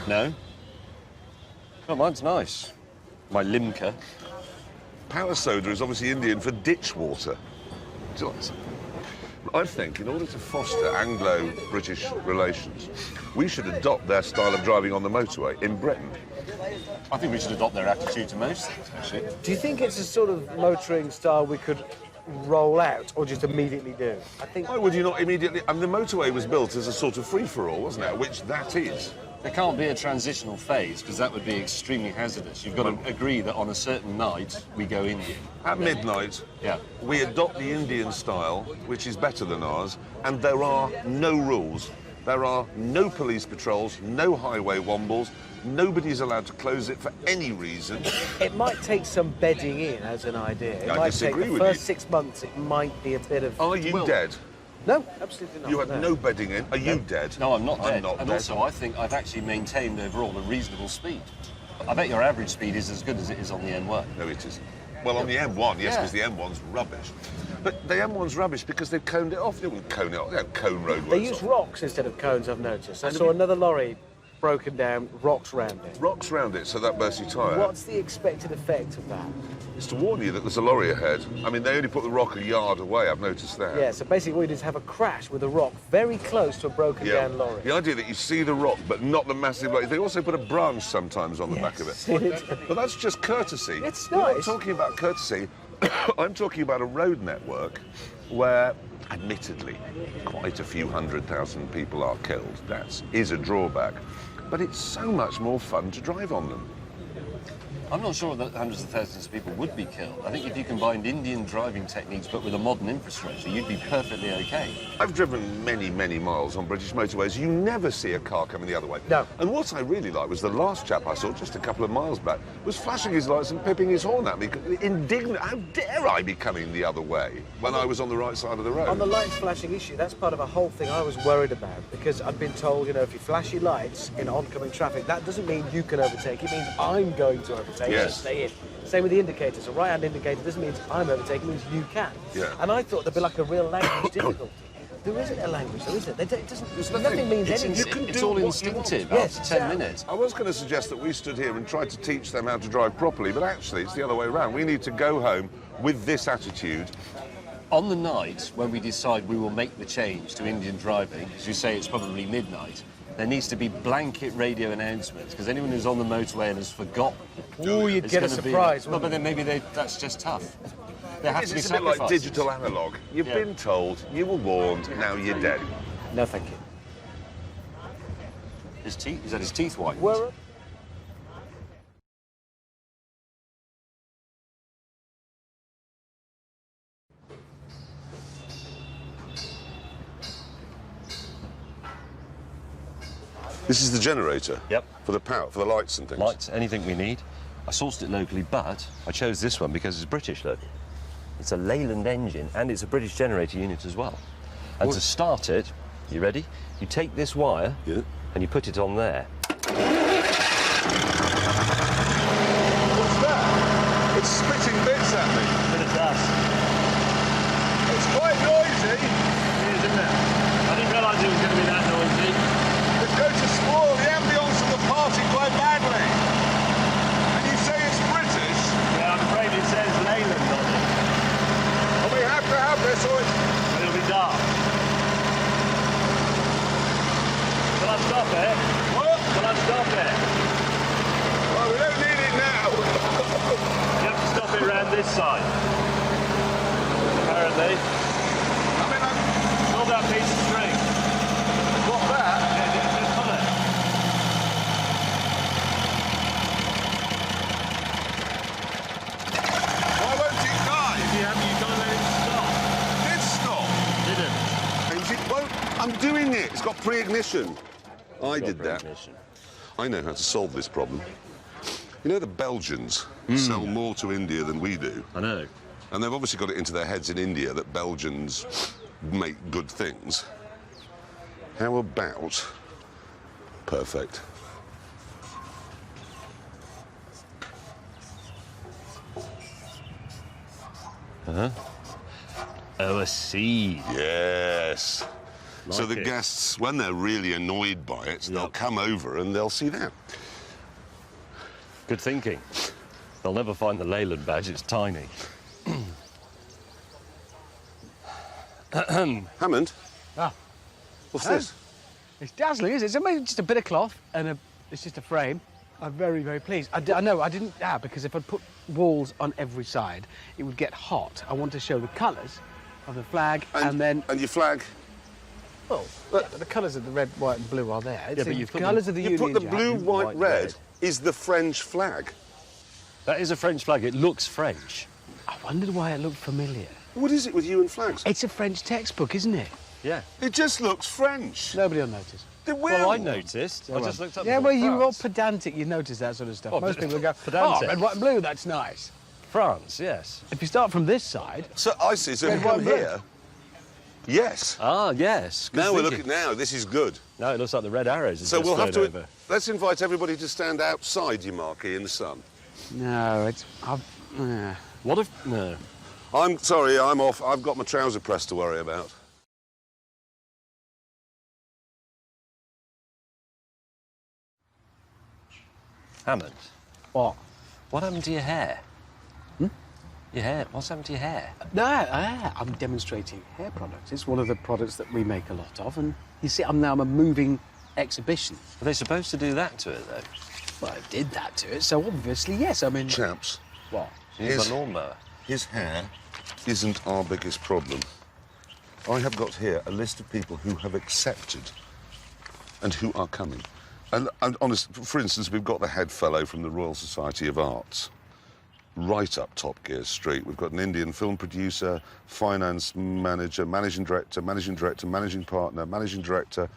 No. Oh, mine's nice. My Limca. Power soda is obviously Indian for ditch water. Do you like some? I think in order to foster Anglo-British relations, we should adopt their style of driving on the motorway in Britain. I think we should adopt their attitude to most things, actually. Do you think it's a sort of motoring style we could roll out or just immediately do? I think... Why would you not immediately... I mean, the motorway was built as a sort of free-for-all, wasn't it? Which that is. There can't be a transitional phase, because that would be extremely hazardous. You've got to agree that on a certain night, we go Indian. At midnight, Yeah. we adopt the Indian style, which is better than ours, and there are no rules. There are no police patrols, no highway wombles. Nobody's allowed to close it for any reason. It might take some bedding in as an idea. It I might take disagree the with first you. 6 months, it might be a bit of... Are you dead? No, absolutely not. You had no bedding in. Are you dead? No, I'm not dead. I'm not and dead. also, I think I've actually maintained overall a reasonable speed. I bet your average speed is as good as it is on the N1. No, it isn't. Well, on the M1, yes, Yeah. because the M1's rubbish. But the M1's rubbish because they've coned it off. They wouldn't cone it off. They have cone roadways. They use rocks instead of cones, I've noticed. I saw another lorry broken down, rocks round it. Rocks round it, so that bursts your tyre. What's the expected effect of that? It's to warn you that there's a lorry ahead. I mean, they only put the rock a yard away, I've noticed that. Yeah, so basically what you do is have a crash with a rock very close to a broken down lorry. The idea that you see the rock, but not the massive... Like, they also put a branch sometimes on the back of it. But that's just courtesy. It's We're not nice. talking about courtesy. I'm talking about a road network where, admittedly, quite a few 100,000 people are killed. That is a drawback. But it's so much more fun to drive on them. I'm not sure that hundreds of thousands of people would be killed. I think if you combined Indian driving techniques but with a modern infrastructure, you'd be perfectly okay. I've driven many, many miles on British motorways. You never see a car coming the other way. No. And what I really liked was the last chap I saw just a couple of miles back was flashing his lights and pipping his horn at me. Indignant. How dare I be coming the other way when I was on the right side of the road? On the lights flashing issue, that's part of a whole thing I was worried about because I've been told, you know, if you flash your lights in oncoming traffic, that doesn't mean you can overtake. It means I'm going to overtake. Yes. So stay in. Same with the indicators. A right-hand indicator doesn't mean I'm overtaking, it means you can. Yeah. And I thought there'd be like a real language difficulty. There isn't a language, though, is it? It doesn't, nothing means anything. You can It's do all what you instinctive want. Yes, after 10 exactly. minutes. I was going to suggest that we stood here and tried to teach them how to drive properly, but actually it's the other way around. We need to go home with this attitude. On the night when we decide we will make the change to Indian driving, as you say, it's probably midnight, there needs to be blanket radio announcements, because anyone who's on the motorway and has forgotten... Oh, you'd it's get a gonna be- surprise, Well, wouldn't but then maybe that's just tough. There have to be It's a bit sacrifices. like digital analog. You've Yeah. been told, you were warned, now you're dead. No, thank you. His teeth, he's had his teeth whitened. Well, This is the generator? Yep. For the power, for the lights and things? Lights, anything we need. I sourced it locally, but I chose this one because it's British, look. It's a Leyland engine, and it's a British generator unit as well. And to start it, you ready? You take this wire, Yeah. and you put it on there. What's that? It's spitting bits at me. Bit of dust. It's quite noisy. It is, isn't it? I didn't realise it was going to be that noisy. It's going to spoil the ambience of the party quite badly. And you say it's British? Yeah, I'm afraid it says Leyland on it. And we have to have this or it's... It'll be dark. Shall I stop it? What? Shall I stop it? Well, we don't need it now. You have to stop it round this side. Apparently. I mean, Pull that piece of string. what's that? Just pull it. Why won't it die? If you haven't, you've got to let it stop. It stop. Didn't. And it won't. I'm doing it. It's got pre-ignition. I did that. Ignition. I know how to solve this problem. You know the Belgians sell more to India than we do. I know. And they've obviously got it into their heads in India that Belgians make good things. How about perfect? Oh, a seed. Yes. So Like the it. guests, when they're really annoyed by it, they'll Yep. come over and they'll see that. Good thinking. They'll never find the Leyland badge, it's tiny. Hammond, Ah, what's Hello? this? it's dazzling, isn't it? It's amazing, just a bit of cloth and it's just a frame. I'm very, very pleased. I know, I didn't, because if I'd put walls on every side, it would get hot. I want to show the colours of the flag and then... And your flag? Oh, yeah, but the colours of the red, white and blue are there. It's but the you've put colours the- of the You Union put the Jack. blue, white, white, red red. is the French flag. That is a French flag. It looks French. I wondered why it looked familiar. What is it with you and flags? It's a French textbook, isn't it? Yeah. It just looks French. Nobody will notice. They will. Well, I noticed. I just looked up. Yeah, and well, thought, you're all France. pedantic. You notice that sort of stuff. Oh, Most people go, pedantic. oh, red, white and blue, that's nice. France, yes. If you start from this side, So I see. So if Red, you come white, and here, yes. Ah, yes. Good Now we're thinking. looking. Now this is good. No, it looks like the red arrows. So we'll have to. Over. Let's invite everybody to stand outside your marquee in the sun. no, it's... What if... No. I'm sorry. I'm off. I've got my trouser press to worry about. Hammond, What? what happened to your hair? Your hair? What's happened to your hair? No, I'm demonstrating hair products. It's one of the products that we make a lot of, and you see, I'm a moving exhibition. Are they supposed to do that to it, though? Well, I did that to it, so obviously, yes, I mean... Chaps, What? Use Yes. a lawnmower. his hair isn't our biggest problem. I have got here a list of people who have accepted and who are coming. And honest, for instance, we've got the head fellow from the Royal Society of Arts, right up Top Gear Street. We've got an Indian film producer, finance manager, managing director, managing partner, managing director.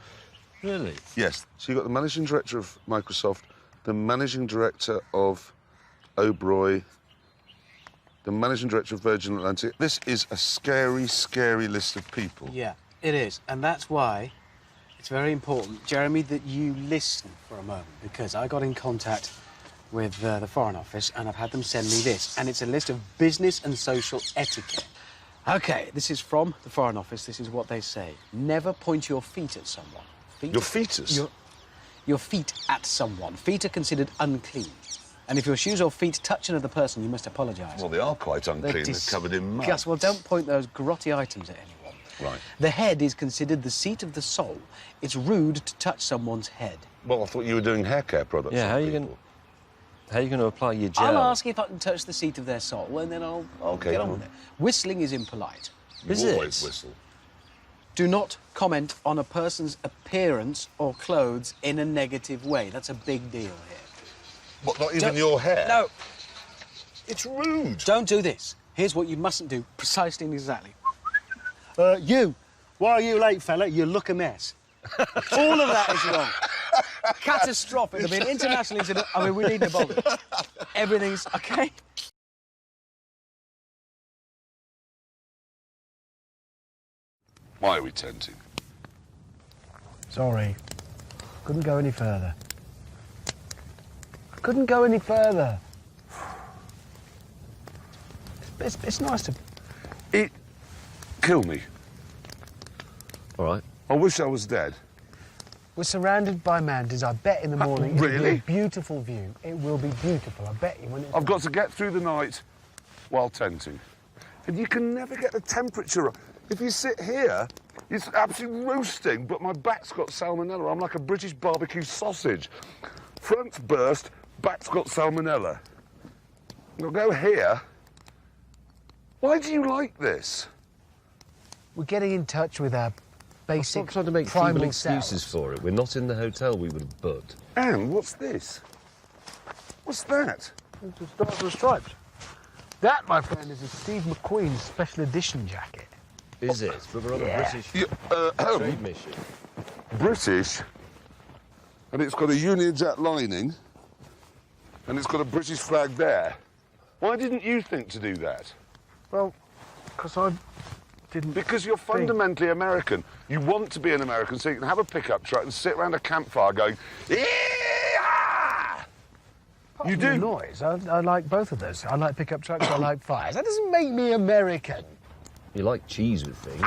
Really? Yes. So you've got the managing director of Microsoft, the managing director of Oberoi, the managing director of Virgin Atlantic. This is a scary, scary list of people. Yeah, it is, and that's why it's very important, Jeremy, that you listen for a moment, because I got in contact with the Foreign Office and I've had them send me this, and it's a list of business and social etiquette. OK, this is from the Foreign Office. This is what they say. Never point your feet at someone. Your fetus? Your feet at someone. Feet are considered unclean. And if your shoes or feet touch another person, you must apologise. Well, they are quite unclean. They're covered in mud. Well, don't point those grotty items at anyone. Right. The head is considered the seat of the soul. It's rude to touch someone's head. Well, I thought you were doing hair care products. Yeah, on how are you people. going to apply your gel? I'll ask if I can touch the seat of their soul, and then I'll OK, get come on on. with it. Whistling is impolite. You Is it? always whistle. Do not comment on a person's appearance or clothes in a negative way. That's a big deal here. What, not even Don't- your hair? No, It's rude. don't do this. Here's what you mustn't do, precisely and exactly. You, why are you late, fella? You look a mess. All of that is wrong. Catastrophic. There'll be an international incident. I mean, we need to bother. Everything's OK. Why are we tenting? Sorry. Couldn't go any further. Couldn't go any further. It's nice to... It killed me. All right. I wish I was dead. We're surrounded by mountains. I bet in the morning it'll be really? a beautiful view. It will be beautiful. I bet you when it's... I've got to get through the night while tenting. And you can never get the temperature up. If you sit here, it's absolutely roasting, but my back's got salmonella. I'm like a British barbecue sausage. Front's burst, back's got salmonella. I'll go here. Why do you like this? We're getting in touch with our basic Stop trying to make primal feeble excuses selves. for it. We're not in the hotel we would have booked. Anne, what's this? What's that? It's the Stars and Stripes. That, my friend, is a Steve McQueen special edition jacket. Is it? But we're on a British You, trade mission. British, and it's got a Union Jack lining, and it's got a British flag there. Why didn't you think to do that? Well, because I didn't... Because you're fundamentally American. You want to be an American so you can have a pickup truck and sit around a campfire going, "Yee-haw!" You The do. noise. I like both of those. I like pickup trucks. I like fires. That doesn't make me American. You like cheese with things.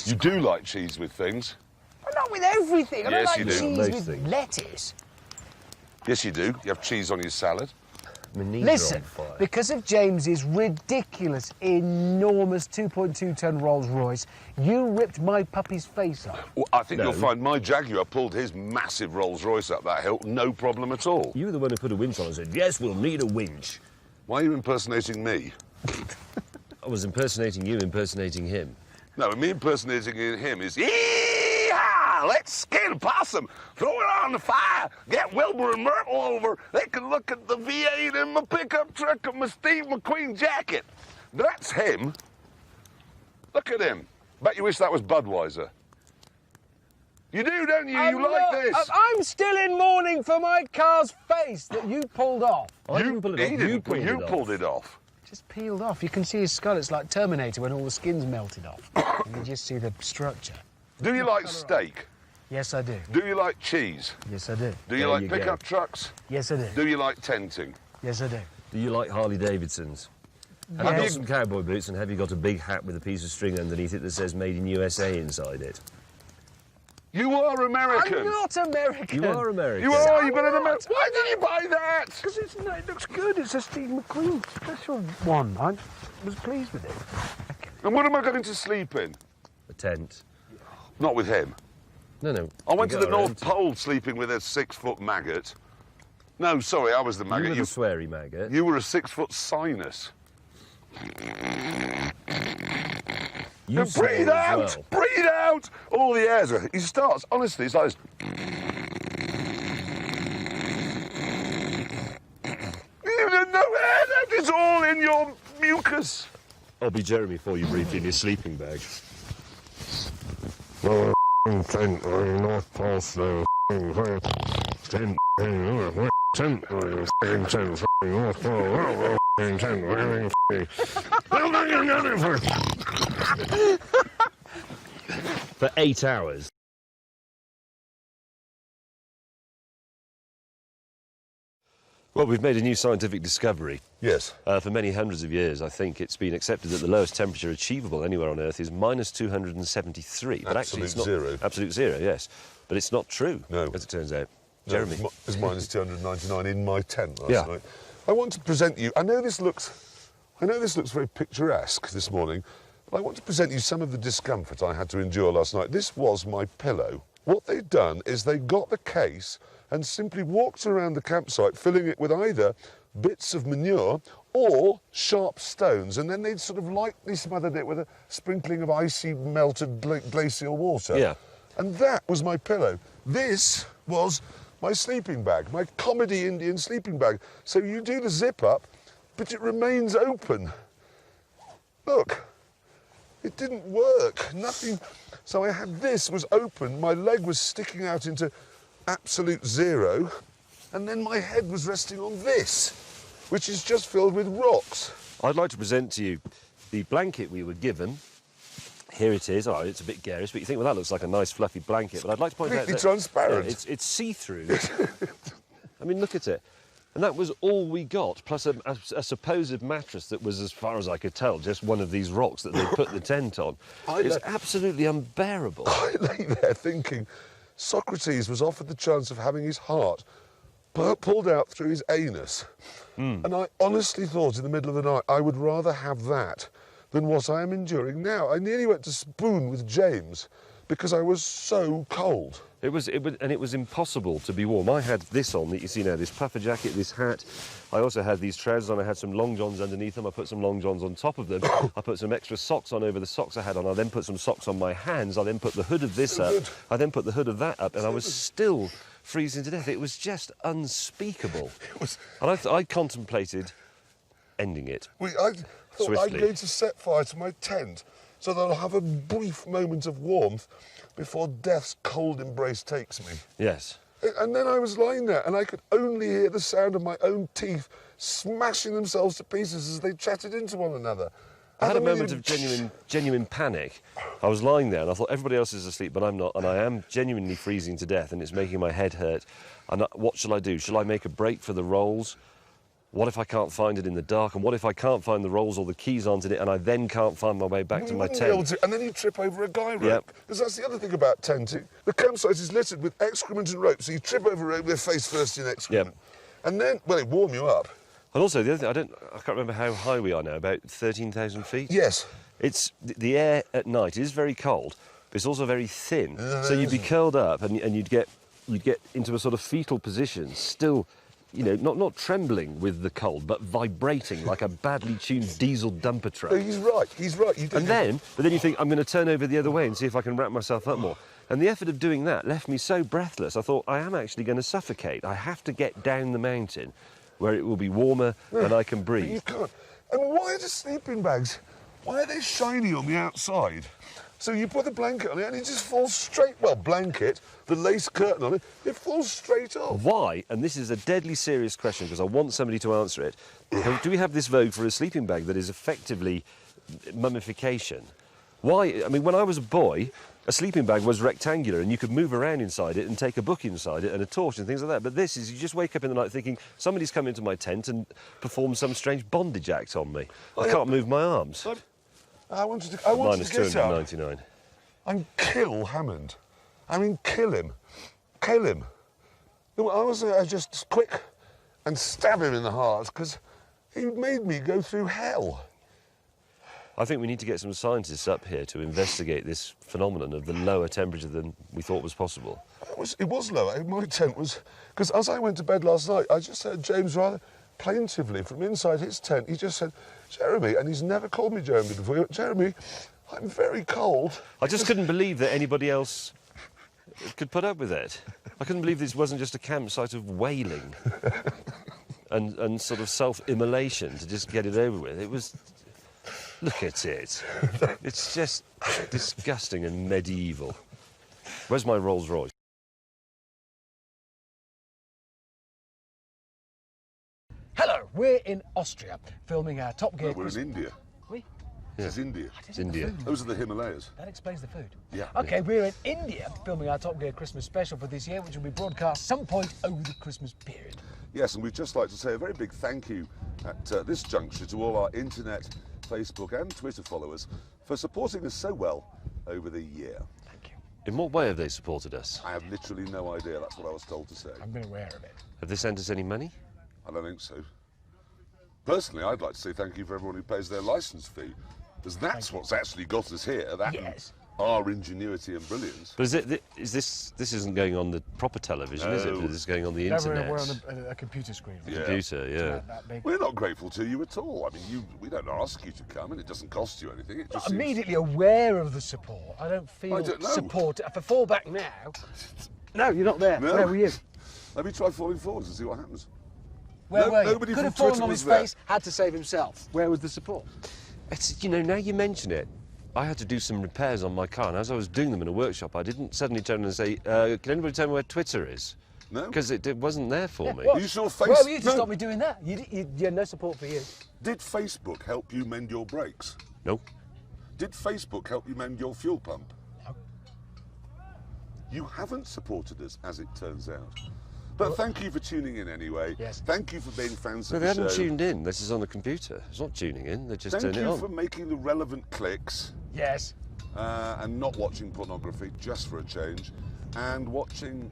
You do like cheese with things. But not with everything. I don't Yes, like you do. cheese Most with things. lettuce. Yes, you do. You have cheese on your salad. My knees are Listen, on fire. because of James's ridiculous, enormous 2.2-ton Rolls Royce, you ripped my puppy's face off. Well, I think No. you'll find my Jaguar pulled his massive Rolls Royce up that hill, no problem at all. You were the one who put a winch on and said, yes, we'll need a winch. Why are you impersonating me? I was impersonating you, impersonating him. No, me impersonating him is, yee-haw, let's skin a possum, throw it on the fire, get Wilbur and Myrtle over. They can look at the V8 in my pickup truck and my Steve McQueen jacket. That's him. Look at him. Bet you wish that was Budweiser. You do, don't you? You like this. I'm still in mourning for my car's face that you pulled off. I didn't pull it off. He You didn't, pulled you it off. pulled it off. Just peeled off. You can see his skull. It's like Terminator when all the skin's melted off. And you just see the structure. Do you like steak? Yes, I do. Do you like cheese? Yes, I do. Do you There like you go. pickup trucks? Yes, I do. Do you like tenting? Yes, I do. Do you like Harley Davidsons? Have you got some cowboy boots and have you got a big hat with a piece of string underneath it that says Made in USA inside it? You are American. I'm not American. You are American. You are. You've I'm got an not. American. Why did you buy that? Because it looks good. It's a Steve McQueen special one. I was pleased with it. And what am I going to sleep in? A tent. Not with him. No. I went to You the got our North own Pole sleeping with a 6-foot maggot. No, sorry, I was the You maggot. were the sweary maggot. You were a 6-foot sinus. You Now swore breathe as out! well. Breathe out! All the airs are... He starts, honestly, it's like... There's no air left, it's all in your mucus. I'll be Jeremy for you briefly in your sleeping bag. Tent, North Pole, slow, tent, tent, North Pole, For 8 hours. Well, we've made a new scientific discovery. Yes. For many hundreds of years, I think it's been accepted that the lowest temperature achievable anywhere on Earth is minus 273. But actually, it's not zero. Absolute zero, yes. But it's not true, No. as it turns out. Jeremy. No, it's minus 299 in my tent last Yeah. night. I want to present you... I know this looks very picturesque this morning, but I want to present you some of the discomfort I had to endure last night. This was my pillow. What they'd done is they got the case and simply walked around the campsite, filling it with either bits of manure or sharp stones, and then they'd sort of lightly smothered it with a sprinkling of icy, melted glacial water. Yeah. And that was my pillow. This was my sleeping bag, my comedy Indian sleeping bag. So you do the zip up, but it remains open. Look, it didn't work, nothing. So I had this was open, my leg was sticking out into absolute zero, and then my head was resting on this, which is just filled with rocks. I'd like to present to you the blanket we were given. Here it is. Oh, it's a bit garish, but you think, well, that looks like a nice fluffy blanket. But I'd like to point out Completely that transparent. yeah, it's see-through. I mean, look at it. And that was all we got, plus a supposed mattress that was, as far as I could tell, just one of these rocks that they put the tent on. It's absolutely unbearable. I lay there thinking Socrates was offered the chance of having his heart pulled out through his anus. And I honestly thought in the middle of the night I would rather have that than what I am enduring now. I nearly went to spoon with James because I was so cold. It was impossible to be warm. I had this on that you see now, this puffer jacket, this hat. I also had these trousers on. I had some long johns underneath them. I put some long johns on top of them. I put some extra socks on over the socks I had on. I then put some socks on my hands. I then put the hood of this up. good. I then put the hood of that up, and I was still freezing to death. It was just unspeakable. And I contemplated ending it. I thought Swiftly. I'm going to set fire to my tent so that I'll have a brief moment of warmth before death's cold embrace takes me. Yes. And then I was lying there and I could only hear the sound of my own teeth smashing themselves to pieces as they chatted into one another. I had a And then moment of genuine panic. I was lying there and I thought everybody else is asleep, but I'm not, and I am genuinely freezing to death, and it's making my head hurt. And what shall I do? Shall I make a break for the rolls? what if I can't find it in the dark? And what if I can't find the rolls or the keys aren't in it and I then can't find my way back to my wouldn't be able tent? to- and then you trip over a guy rope. Yep. Because that's the other thing about tenting. The campsite is littered with excrement and rope, so you trip over a rope with face first in excrement. And then, well, it warm you up. And also, the other thing, I can't remember how high we are now, about 13,000 feet? Yes. It's the air at night is very cold, but it's also very thin. So you'd be curled up and you'd get into a sort of fetal position, still, you know, not trembling with the cold, but vibrating like a badly tuned diesel dumper truck. No, he's right. You do. But then you think, I'm going to turn over the other way and see if I can wrap myself up more. And the effort of doing that left me so breathless, I thought, I am actually going to suffocate. I have to get down the mountain where it will be warmer and I can But breathe. you can't. And why are the sleeping bags, why are they shiny on the outside? So you put the blanket on it and it just falls straight, well, blanket, the lace curtain on it, it falls straight off. Why, and this is a deadly serious question because I want somebody to answer it, do we have this vogue for a sleeping bag that is effectively mummification? Why? I mean, when I was a boy, a sleeping bag was rectangular and you could move around inside it and take a book inside it and a torch and things like that. But this is, you just wake up in the night thinking, somebody's come into my tent and performed some strange bondage act on me. I can't move my arms. I wanted to Minus get out 299. and kill Hammond. I mean, kill him. Kill him. I was just quick and stab him in the heart because he made me go through hell. I think we need to get some scientists up here to investigate this phenomenon of the lower temperature than we thought was possible. It was lower. My tent was... Because as I went to bed last night, I just heard James rather plaintively from inside his tent. He just said, Jeremy, and he's never called me Jeremy before. He went, Jeremy, I'm very cold. I just couldn't believe that anybody else could put up with it. I couldn't believe this wasn't just a campsite of wailing and sort of self-immolation to just get it over with. It was... Look at it. It's just disgusting and medieval. Where's my Rolls Royce? Hello, we're in Austria, filming our Top Gear. No, we're in India. We? This is India. It's India. Those are the Himalayas. That explains the food. Yeah. Okay, we're in India, filming our Top Gear Christmas special for this year, which will be broadcast some point over the Christmas period. Yes, and we'd just like to say a very big thank you at this juncture to all our internet, Facebook and Twitter followers for supporting us so well over the year. Thank you. In what way have they supported us? I have literally no idea, that's what I was told to say. I've been aware of it. Have they sent us any money? I don't think so. Personally, I'd like to say thank you for everyone who pays their licence fee, because that's what's actually got us here, that and Yes. our ingenuity and brilliance. But this isn't going on the proper television, is it? No. This is going on the No, internet. we're on a computer screen. Yeah. Computer, yeah. That big. We're not grateful to you at all. I mean, we don't ask you to come, and it doesn't cost you anything. It just seems... Immediately aware of the support. I don't feel I don't know. support. If I fall back now... No, you're not there. No. Where were you? Let me try falling forwards and see what happens. Where were you? Nobody Could from have fallen Twitter on was his there. face, had to save himself. Where was the support? It's, you know, now you mention it, I had to do some repairs on my car, and as I was doing them in a workshop, I didn't suddenly turn and say, can anybody tell me where Twitter is? No? Because it wasn't there for me. What? You saw Where were you to No. stop me doing that? You had no support for you. Did Facebook help you mend your brakes? No. Did Facebook help you mend your fuel pump? No. You haven't supported us, as it turns out. But thank you for tuning in anyway. Yes. Thank you for being fans No, of they the haven't show. tuned in. This is on the computer. It's not tuning in. They just Thank turn it you on. for making the relevant clicks Yes. and not watching pornography, just for a change, and watching.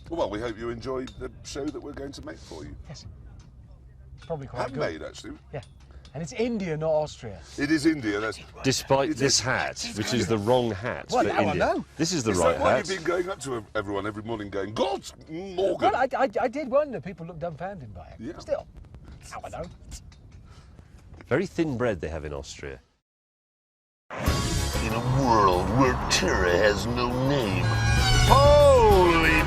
Well, we hope you enjoyed the show that we're going to make for you. Yes. Probably quite Have good. made actually. Yeah. And it's India, not Austria. It is India. That's. Despite It this is- hat, which is the wrong hat Well, for now I India. know. This is the Is right that why hat. you've been going up to everyone every morning going, God, Morgan? Well, I did wonder. People look dumbfounded by it. Yeah. Still. Now I know. Very thin bread they have in Austria. In a world where terror has no name, holy,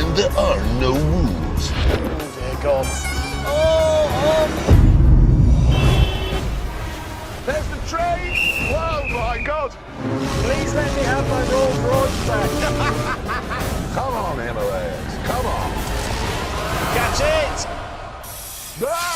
and there are no rules. Oh, dear God. There's the train! Whoa, my God! Please let me have my Rolls Royce back. Come on, Himalayas, come on! Catch it! Ah!